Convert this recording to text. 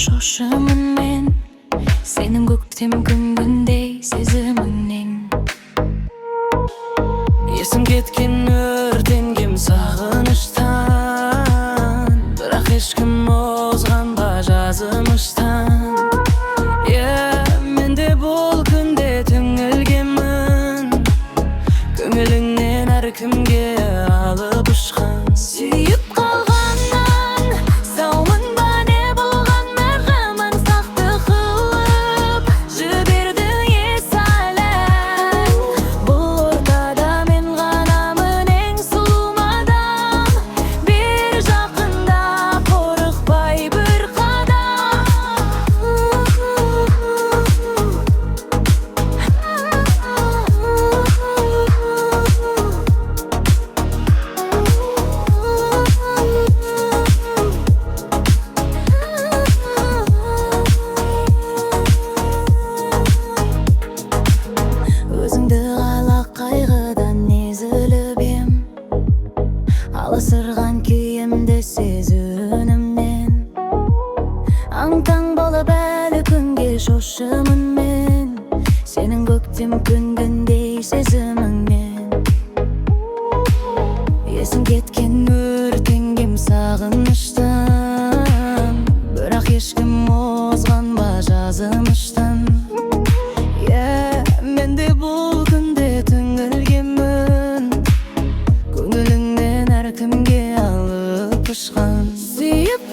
şoşamın men, senin көктем күнгүндей сезимиңнен. Есім кеткен өртенгем сағыныштан, бірақ ешкім озғанба жазымыштан. Менде бұл күнде түңілгенмін, көңіліңнен әркімге алып ұшқан. Сүйіп қалғаннан саумын ба не болған, мәрғаман сақты қылып жібердің есәлем. Бұл ортада мен ғанамын ең сұлу мадам, бер жақында қорықпай бір қадам. Өзіңді қалап қайғыдан езіліп ем, алысырған күйімді сезу үнімнен. Аң-таң болып әлі күнге шошымын мен, сенің көктем күнгіндей сезіміңнен. Есім кеткен өртенгем сағыныштан, бірақ ешкім озғанба жазымыштан. Менде бұл күнде түңілгенмін, көңіліңнен әркімге алып ұшқан. Сүйіп